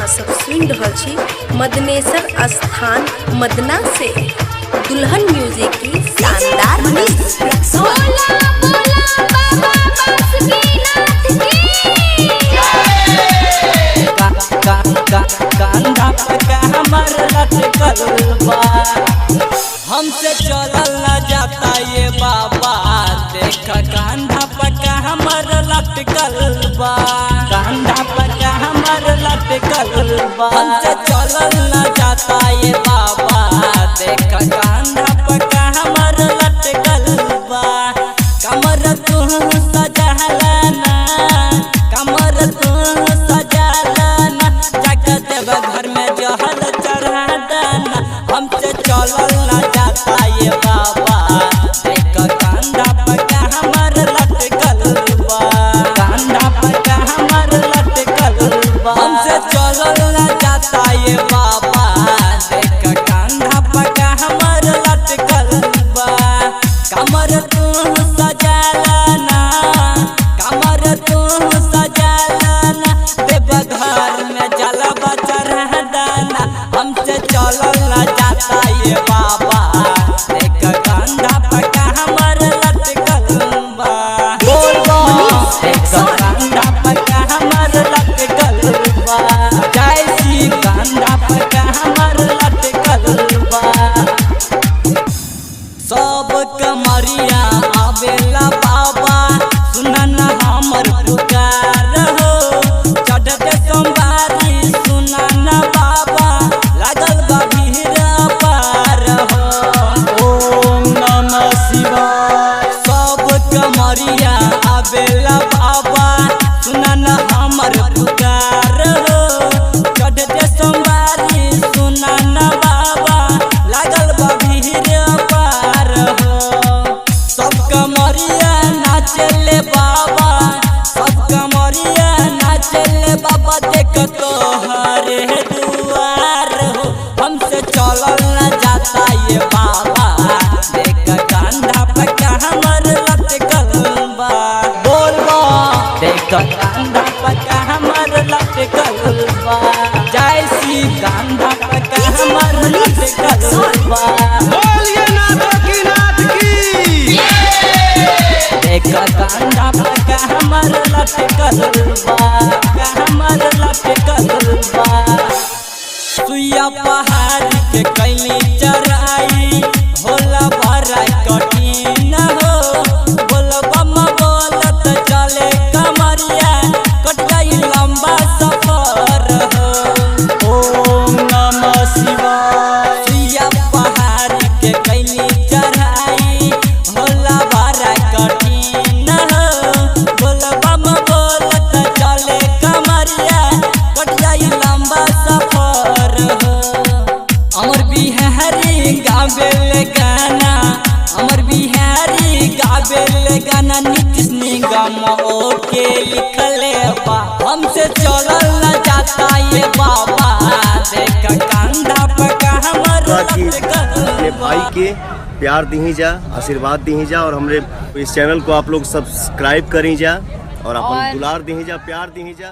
सब सुन रहल छी मदनेश्वर स्थान मदना से दुल्हन म्यूजिक की शानदार मिक्स। कांधा पे हमर लटकल बा, हमसे चलल न जाता ये बाबा। देख कांधा पे हमर लटकल बा, कांधा पे हमर लटकल बा, हमसे चलल न जाता ये बाबा। देख कांधा पे हमर लटकल बा, कमर तू सजहलना, कमर तू सजहलना, जगत घर में जहल चढ़ा देना। हमसे चलल न जाता ये बाबा। देख कांधा पे हमर लटकल बा, कांधा पे हमर लटकल बा, हमसे चलल न जाता ये बाबा। देख कांधा पे हमर लटकल बा, कमर तू सजलना, कमर तू सजलना, देव घर में जलवा चढ़ा देना। हमसे चलल न जाता ये बाबा। देख कांधा पे हमर लटकल बा, बोल बा। देख कांधा पे हमर लटकल बा, जय श्री कांधा पे हमर लटकल बा। सब कमरिया आवेला बाबा, सुनन हमर पुकार हो। चढ़ते सोमवारी सुनन बाबा, लागल बा भीड़ पार हो। ओम नमः शिवाय। सब कमरिया आवेला बाबा, सुनन हमर पुकार हो। चढ़ते सोमवारी सुनन बाबा, लागल बा भीड़ पार हो। सब कमरिया नाचले बाबा, सब कमरिया नाचले बाबा। देख तोहरे दुआर हो, हमसे चलल न जाता ये बाबा। देख कांधा पे हमर लटकल बा, बोल बा। देख कांधा पे हमर लटकल बा, जय श्री कांधा पे हमर लटकल बा। बोलिए नाथ की नाथ की। देख कांधा पे हमर लटकल बा, हमर लटकल बा। सुइया पहाड़ के कैली चढ़ाई, होला बड़ा कठिन हो। बोलबा में बोलत चले कमरिया, कट गई लंबा सफर हो। ओम नमः शिवाय। सुइया पहाड़ के कैली चढ़ाई, होला बड़ा कठिन हो। बोलबा में बोलत चले कमरिया, कट गई लंबा सफर हो। अमर बिहारी गावेले गाना, अमर बिहारी गावेले गाना। नीतीश निगम ओके लिखले बा, हमसे चलल न जाता ये बाबा। देख कांधा पे हमर अपने भाई के प्यार दी जा, आशीर्वाद दी जा, और हमरे इस चैनल को आप लोग सब्सक्राइब करी जा, और अपन दुलार दी जा, प्यार दी जा।